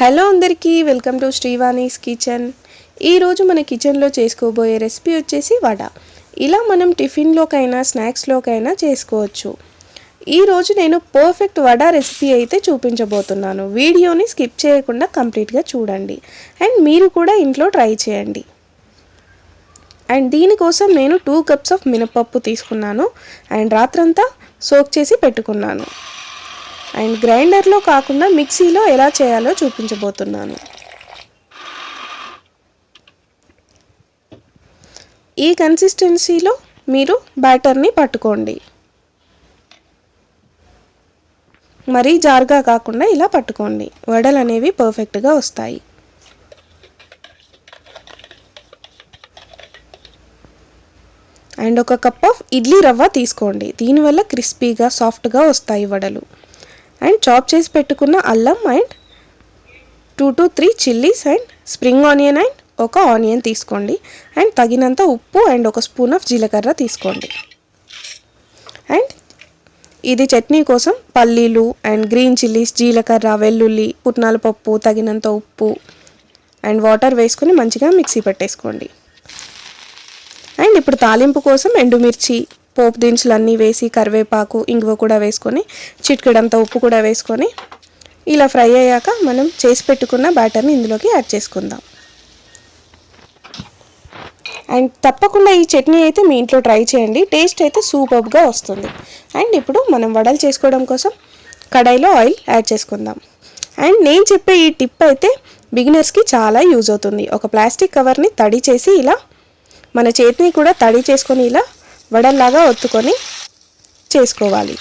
Hello అందరికీ welcome to శ్రీవాణీస్ kitchen. ఈరోజు మన కిచెన్లో చేసుకోబోయే రెసిపీ వచ్చేసి వడ. ఇలా మనం టిఫిన్లోకైనా స్నాక్స్లోకైనా చేసుకోవచ్చు. ఈరోజు నేను పర్ఫెక్ట్ వడ రెసిపీ అయితే చూపించబోతున్నాను. వీడియోని స్కిప్ చేయకుండా కంప్లీట్గా చూడండి అండ్ మీరు కూడా ఇంట్లో ట్రై చేయండి. అండ్ దీనికోసం నేను 2 కప్స్ ఆఫ్ మినపప్పు తీసుకున్నాను అండ్ రాత్రంతా సోక్ చేసి పెట్టుకున్నాను. అండ్ గ్రైండర్లో కాకుండా మిక్సీలో ఎలా చేయాలో చూపించబోతున్నాను. ఈ కన్సిస్టెన్సీలో మీరు బ్యాటర్ని పట్టుకోండి. మరీ జారుగా కాకుండా ఇలా పట్టుకోండి. వడలు అనేవి పర్ఫెక్ట్గా వస్తాయి. అండ్ 1 కప్ ఆఫ్ ఇడ్లీ రవ్వ తీసుకోండి. దీనివల్ల క్రిస్పీగా సాఫ్ట్గా వస్తాయి వడలు. అండ్ చాప్ చేసి పెట్టుకున్న అల్లం and 2 to 3 chillies and spring onion and 1 onion తీసుకోండి. అండ్ తగినంత ఉప్పు అండ్ 1 స్పూన్ ఆఫ్ జీలకర్ర తీసుకోండి. అండ్ ఇది చట్నీ కోసం పల్లీలు అండ్ గ్రీన్ చిల్లీస్, జీలకర్ర, వెల్లుల్లి, పుట్నాల పప్పు, తగినంత ఉప్పు అండ్ వాటర్ వేసుకొని మంచిగా మిక్సీ పెట్టేసుకోండి. అండ్ ఇప్పుడు తాలింపు కోసం ఎండుమిర్చి, పోపు దినుసులు అన్నీ వేసి కరివేపాకు, ఇంగువ కూడా వేసుకొని చిటికెడంత ఉప్పు కూడా వేసుకొని ఇలా ఫ్రై అయ్యాక మనం చేసి పెట్టుకున్న బ్యాటర్ని ఇందులోకి యాడ్ చేసుకుందాం. అండ్ తప్పకుండా ఈ చట్నీ అయితే మీ ఇంట్లో ట్రై చేయండి. టేస్ట్ అయితే సూపర్గా వస్తుంది. అండ్ ఇప్పుడు మనం వడలు చేసుకోవడం కోసం కడాయిలో ఆయిల్ యాడ్ చేసుకుందాం. అండ్ నేను చెప్పే ఈ టిప్ అయితే బిగినర్స్కి చాలా యూజ్ అవుతుంది. ఒక ప్లాస్టిక్ కవర్ని తడి చేసి ఇలా మన చేతిని కూడా తడి చేసుకొని ఇలా వడల్లాగా ఒత్తుకొని చేసుకోవాలి.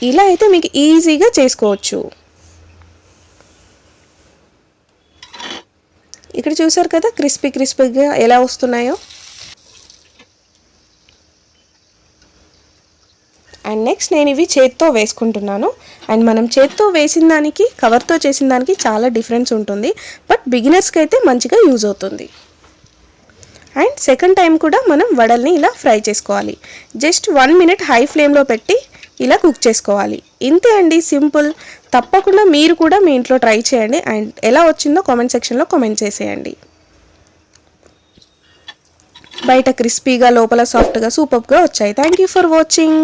ఇలా అయితే మీకు ఈజీగా చేసుకోవచ్చు. ఇక్కడ చూసారు కదా క్రిస్పీగా ఎలా వస్తున్నాయో. అండ్ నెక్స్ట్ నేను ఇవి చేత్తో వేసుకుంటున్నాను. అండ్ మనం చేత్తో వేసిన దానికి కవర్తో చేసిన దానికి చాలా డిఫరెన్స్ ఉంటుంది. బట్ బిగినర్స్కి అయితే మంచిగా యూజ్ అవుతుంది. అండ్ సెకండ్ టైం కూడా మనం వడల్ని ఇలా ఫ్రై చేసుకోవాలి. జస్ట్ 1 minute హై ఫ్లేమ్లో పెట్టి ఇలా కుక్ చేసుకోవాలి. ఇంతే అండి, సింపుల్. తప్పకుండా మీరు కూడా మీ ఇంట్లో ట్రై చేయండి. అండ్ ఎలా వచ్చిందో కామెంట్ సెక్షన్లో కామెంట్ చేసేయండి. బయట క్రిస్పీగా లోపల సాఫ్ట్గా సూపర్గా వచ్చాయి. Thank you for watching.